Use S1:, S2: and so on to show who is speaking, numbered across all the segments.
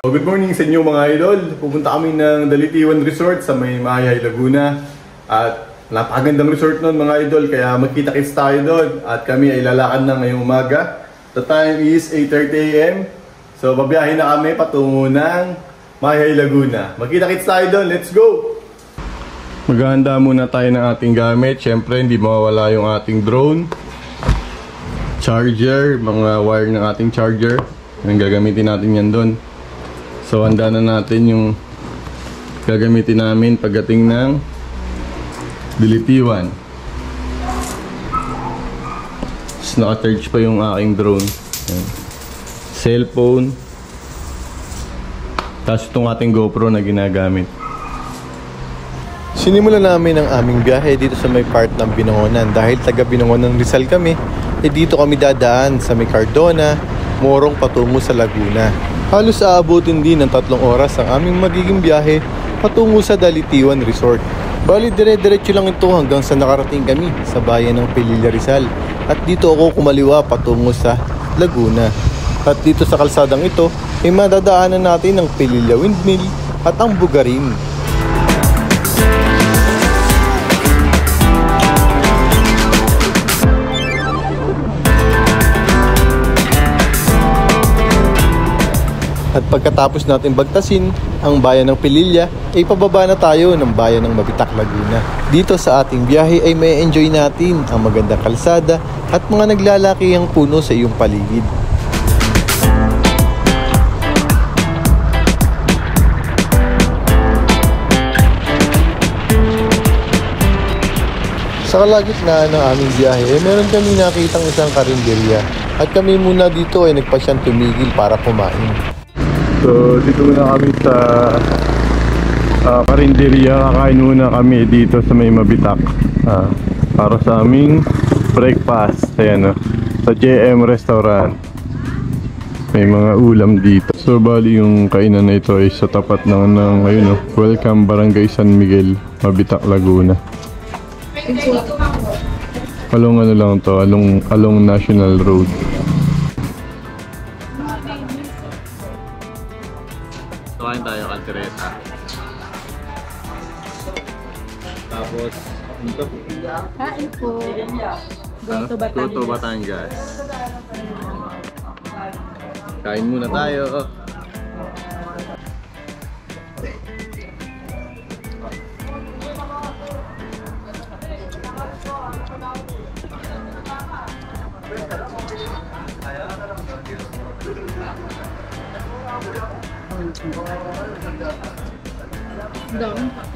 S1: Good morning sa inyo mga idol. Pupunta kami ng Dalitiwan Resort sa may Mahayhay, Laguna. At napakagandang resort nun mga idol, kaya magkita-kits tayo doon. At kami ay lalakad na ngayong umaga. The time is 8:30 AM. So babiyahin na kami patungo ng Mahayhay, Laguna. Magkita-kits tayo doon. Let's go! Maghahanda muna tayo ng ating gamit. Siyempre hindi mawawala yung ating drone, charger, mga wire ng ating charger. Yung gagamitin natin yan doon. So handa na natin yung gagamitin namin pagdating ng Dalitiwan. Naka-charge pa yung aking drone. Ayan. Cellphone. Tapos itong ating GoPro na ginagamit.
S2: Sinimulan namin ang aming biyahe dito sa may part ng Binangonan. Dahil taga Binangonan Rizal kami, dito kami dadaan sa may Cardona, Morong patungo sa Laguna. Halos aabutin din ng 3 oras ang aming magiging biyahe patungo sa Dalitiwan Resort. Bali dire-diretso lang ito hanggang sa nakarating kami sa bayan ng Pililla, Rizal. At dito ako kumaliwa patungo sa Laguna. At dito sa kalsadang ito ay madadaanan natin ang Pililla Windmill at ang Bugarin. At pagkatapos natin bagtasin ang bayan ng Pililla, ay pababa na tayo ng bayan ng Mabitac, Laguna. Dito sa ating biyahe ay may enjoy natin ang magandang kalsada at mga naglalakihang puno sa iyong paligid. Sa kalagitnaan ng aming biyahe ay meron kami nakitang isang karinderya at kami muna dito ay nagpasyang tumigil para kumain.
S1: So dito muna kami sa karinderya. Kakain muna kami dito sa may Mabitac para sa aming breakfast. Ayan, sa JM Restaurant. May mga ulam dito. So bali yung kainan na ito ay sa tapat ng ayun, Welcome Barangay San Miguel, Mabitac, Laguna. Along ano lang to, along National Road. Kain tayo kaldereta. Tapos ito.
S3: Kain po.
S1: Goto Batangas. Kain muna tayo.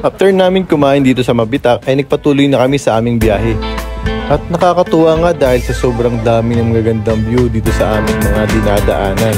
S2: After namin kumain dito sa Mabitac ay nagpatuloy na kami sa aming biyahe. At nakakatuwa nga dahil sa sobrang dami ng magagandang view dito sa aming mga dinadaanan.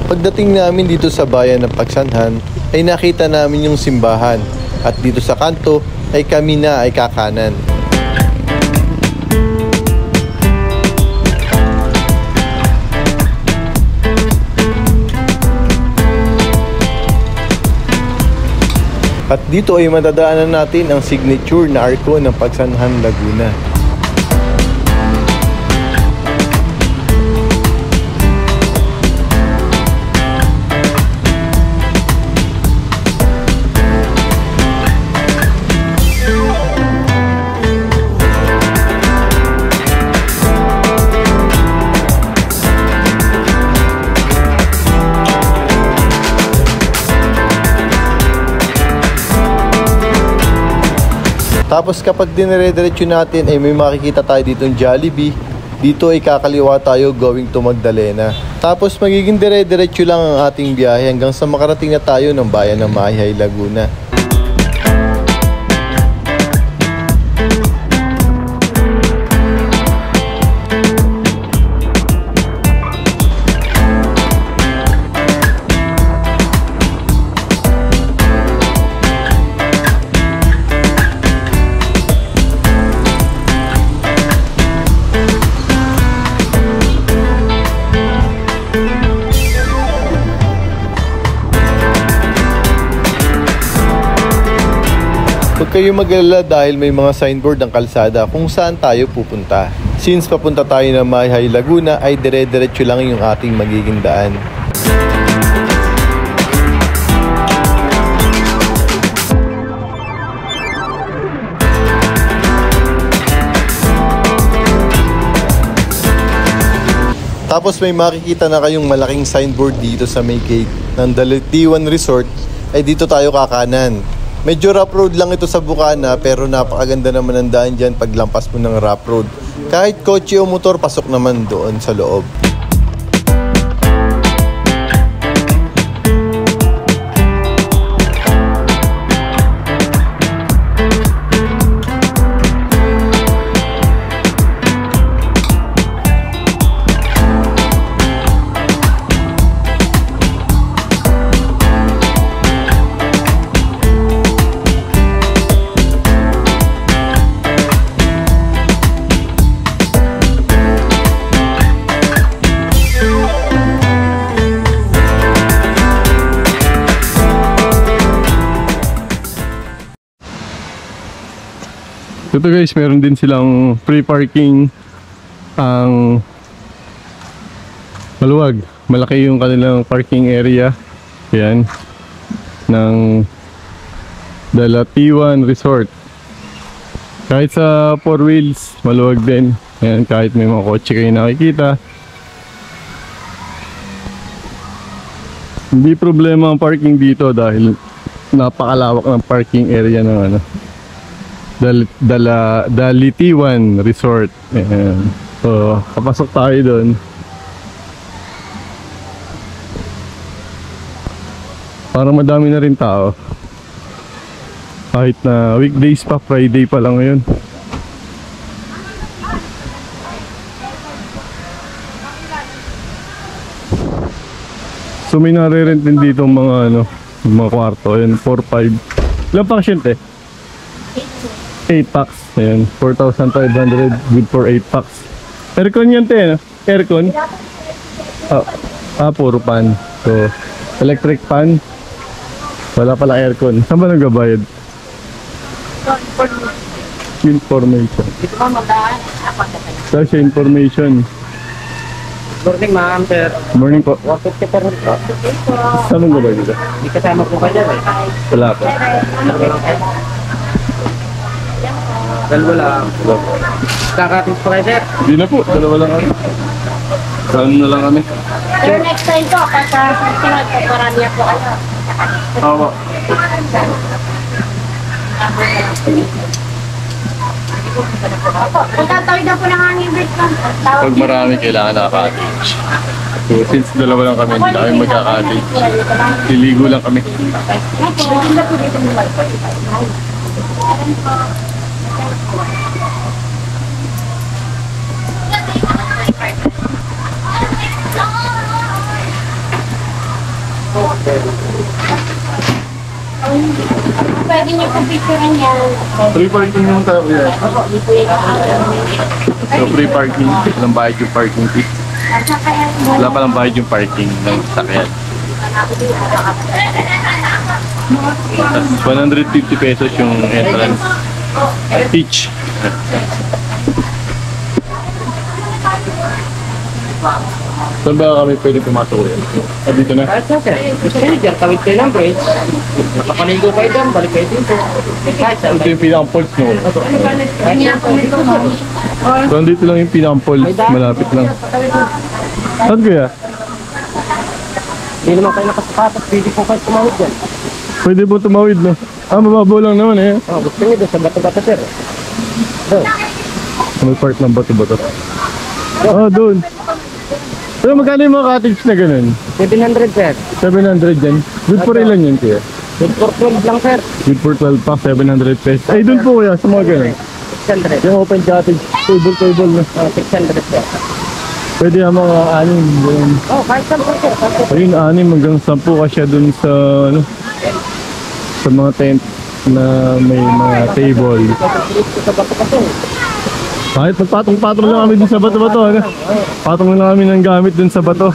S2: Pagdating namin dito sa bayan ng Pagsanhan ay nakita namin yung simbahan at dito sa kanto ay kami na ay kakanan. At dito ay madadaanan natin ang signature na arko ng Pagsanhan, Laguna. Tapos kapag dinire-diretso natin ay may makikita tayo ditong Jollibee. Dito ay kakaliwa tayo going to Magdalena. Tapos magiging dire-diretso lang ang ating biyahe hanggang sa makarating na tayo ng bayan ng Mahayhay, Laguna. kayong mag-alala dahil may mga signboard ang kalsada kung saan tayo pupunta. Since papunta tayo ng Mayhay Laguna ay dire-diretso lang yung ating magiging daan. Tapos may makikita na kayong malaking signboard dito sa may gate ng Dalitiwan Resort ay dito tayo kakanan. Medyo rough road lang ito sa Bukana pero napakaganda naman ang daan dyan paglampas mo ng rough road. Kahit kotse o motor pasok naman doon sa loob.
S1: Ito guys, meron din silang free parking ang maluwag. Malaki yung kanilang parking area. Ayan. Ng Dalatiwan Resort. Kahit sa 4 wheels, maluwag din. Ayan, kahit may mga kotse kayo nakikita. Hindi problema ang parking dito dahil napakalawak ng parking area ng ano. Dalitiwan Resort. Ayan. So, papasok tayo doon. Parang madami na rin tao. Kahit na weekdays pa, Friday pa lang ngayon. So may nare-rent din dito mga ano, mga kwarto. Ayan, 4-5. Ilang pasyente? 8 packs. Ayan, 4,500 good for 8 packs. Aircon yan te, no? Aircon. Puro pan. So, electric pan. Wala pala aircon. Saan ba nagbabayad? Information.
S3: Dito ba magdaan?
S1: Saan siya information?
S3: Morning ma'am, sir.
S1: Morning po.
S3: 150 per month po.
S1: Saan nagbabayad dito?
S3: Hindi kasama po kayo eh.
S1: Wala po.
S3: Dalawa lang. Kakatis po kayo, sir.
S1: Hindi na po. Dalawa lang kami. Saan na lang kami?
S4: Sir, next time po, kapag sunod po, marami po kayo.
S1: Awa.
S4: Opo, kung tatawid na po ng hangin break lang.
S1: Pag marami, kailangan naka-cottage. So, since dalawa lang kami, hindi na kami magka-cottage. Liligo lang kami.
S4: Pwede niyo po picturean yan.
S1: Free parking naman tayo yan. So, free parking. Walang bayad yung parking fee. Wala palang bayad yung parking ng sakyan. Tapos 150 pesos yung entrance. Each. Saan ba kami pwede pumasok yan? Dito na?
S3: Kahit saan, sir. Gusto nyo dyan, tawid kayo ng bridge. Nakapaligo kayo dyan, balik kayo dito. Kahit saan.
S1: Ito yung pinaka-pulse no?
S3: Kahit saan po dito, sir.
S1: So, dito lang yung pinaka-pulse. Malapit lang. Saan kaya?
S3: Hindi naman kayo nakasapatos, pwede po kayo tumawid dyan.
S1: Pwede po tumawid no? Mababaw lang naman eh.
S3: Gusto nyo doon sa bato-bato, sir. Doon.
S1: May part ng bato-bato. Doon. Pero magkano yung mga cottage na ganun?
S3: 700, sir.
S1: 700 yan. Good for ilan yan kaya?
S3: Good for 12 lang, sir.
S1: Good for 12 pa, 700 pesos. Ay, doon po kaya sa mga ganun.
S3: 600.
S1: Yung open cottage, table na.
S3: 600, sir.
S1: Pwede yung mga anim. Ganun.
S3: Kahit saan po, sir.
S1: Ayun, anim hanggang 10 kasi doon sa, ano, sa mga tent na may mga table.
S3: Sa bato-bato.
S1: Kahit magpatong-patong lang kami dun sa bato-bato, ano? Patong lang kami ng gamit dun sa bato.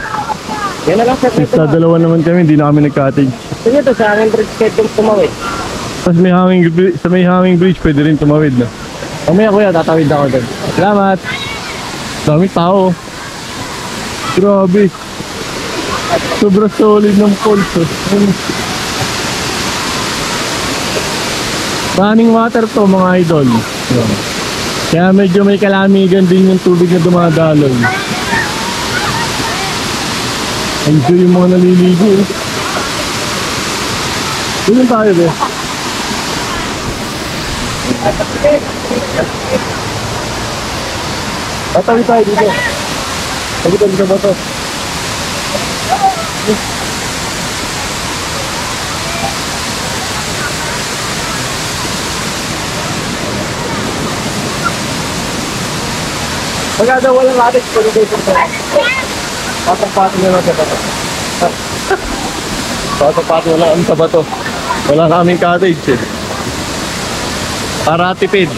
S3: Yan na lang, sir.
S1: Sa dalawa naman kami, hindi na kami nag-cottage.
S3: Gusto nyo doon sa aking bridge kayo doon tumawid.
S2: Tapos sa may hanging bridge, pwede rin tumawid na.
S3: Mamaya kuya, tatawid ako doon.
S2: Salamat! Daming tao. Grabe. Sobrang solid ng falls. Running water to mga idol. Kaya medyo may kalamigan din yung tubig na dumadaloy. Enjoy yung mga naliligo. Doon tayo be. Tatawid tayo dito. Tawid sa bato.
S3: Pagka daw walang cottage, pwede kayo sa patong-patong na lang sa bato.
S2: Patong-patong na lang sa bato. Wala kaming cottage eh. Para tipid.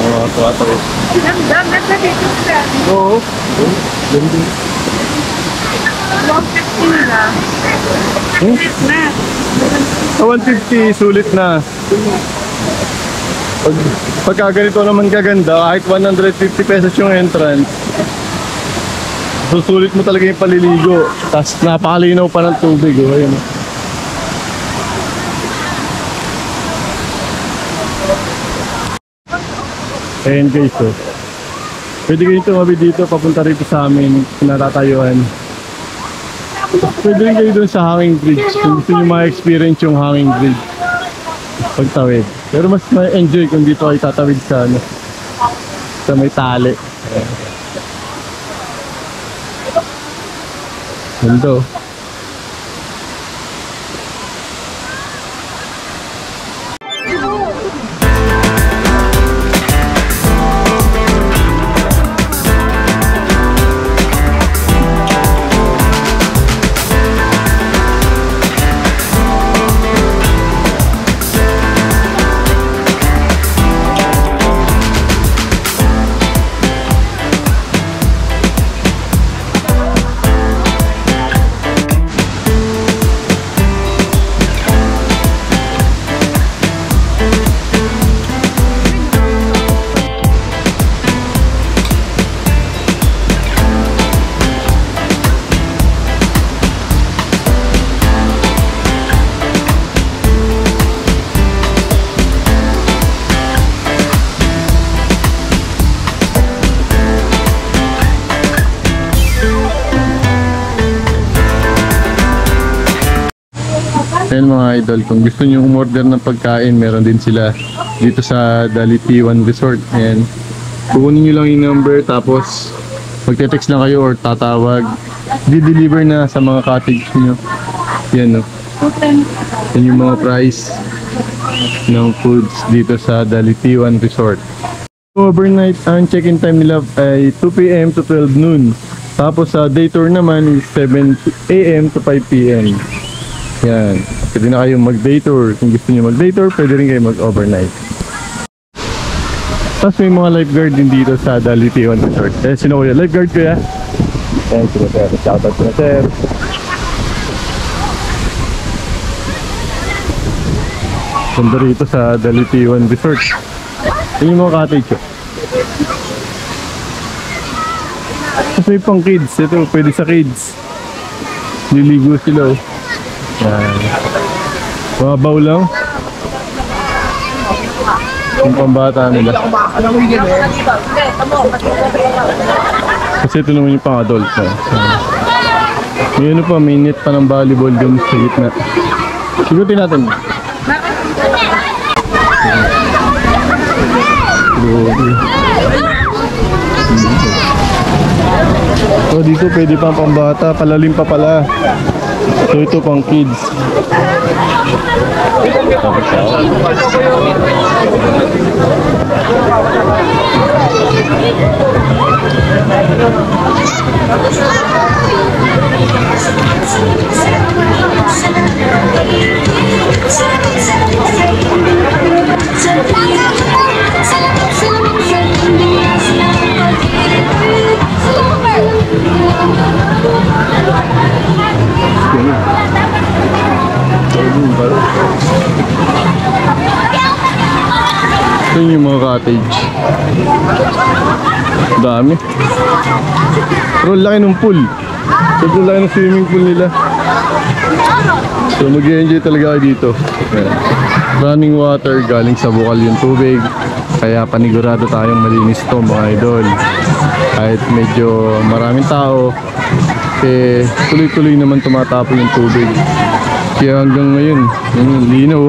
S2: Mga tuwataw. Oo. Ganda.
S4: 150 na.
S2: Sa 150, sulit na. Pagka ganito naman kaganda, kahit 150 pesos yung entrance, susulit mo talaga yung paliligo. Tapos napakalinaw pa ng tubig. Oh. Ayun. Ayan guys, oh. Pwede kayo tumawid dito, papunta rito sa amin, natatayuan. Pwede rin kayo dun sa hanging bridge, kung gusto nyo ma-experience yung hanging bridge pagtawid. Pero mas ma-enjoy kung dito ay tatawid sa ano, sa may tali. Ganda. Ayan mga idol, kung gusto nyo umorder ng pagkain, meron din sila dito sa Dalitiwan Resort. Ayan, kukunin nyo lang yung number, tapos magte-text lang kayo or tatawag, di-deliver na sa mga cottage nyo. Yan, no? Yan yung mga price ng foods dito sa Dalitiwan Resort. Overnight, ang check-in time nila ay 2 PM to 12 noon. Tapos sa day tour naman is 7 AM to 5 PM. Yan. Pwede na kayong mag-day tour. Kung gusto niyo mag-day tour, pwede rin kayo mag-overnight. Tapos may mga lifeguard din dito sa Dalitiwan Resort. Eh, sino kuya? Lifeguard kuya? Ayan, sila sir. Shoutout sila sir. Ganda rito sa Dalitiwan Resort. Yan yung mga cottage. Tapos may pang kids. Ito, pwede sa kids. Liligo sila. Yan. Mabaw lang. Yung pambata nila. Kasi ito naman yung pang adult. May ano pa, may net pa ng volleyball dun sa gitna. Sigutin natin.
S1: So dito pwede pang pambata, palalim pa pala. So ito pang kids. Ito yung mga cottage. Dami. Pero laki ng pool. Sobrang laki ng swimming pool nila. So mag-enjoy talaga kayo dito. Ayan. Running water, galing sa bukal yung tubig. Kaya panigurado tayong malinis to mga idol. Kahit medyo maraming tao, eh tuloy-tuloy naman tumatapon yung tubig. Kaya hanggang ngayon, yung linaw.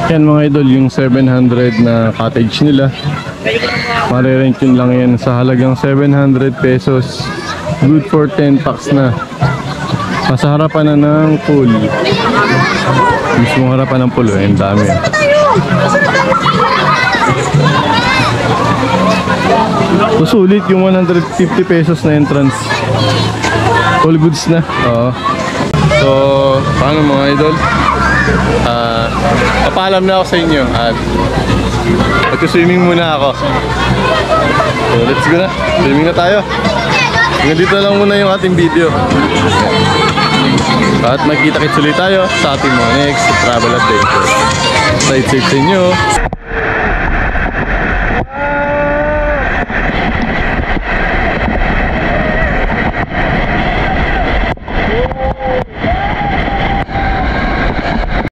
S1: Yan mga idol, yung 700 na cottage nila. Marirent yun lang yan sa halagang 700 pesos. Good for 10 packs na. Nasa harapan na ng pool. Mismo harapan ng pool, ang dami. So sulit yung 150 pesos na entrance. All goods na. Oo. So, paano mga idol? Papaalam na ako sa inyo at mag-swimming muna ako. So, let's go na. Swimming na tayo. Hanggang dito lang muna yung ating video. At magkita-kits ulit tayo sa ating mga next travel adventure. Stay safe sa inyo.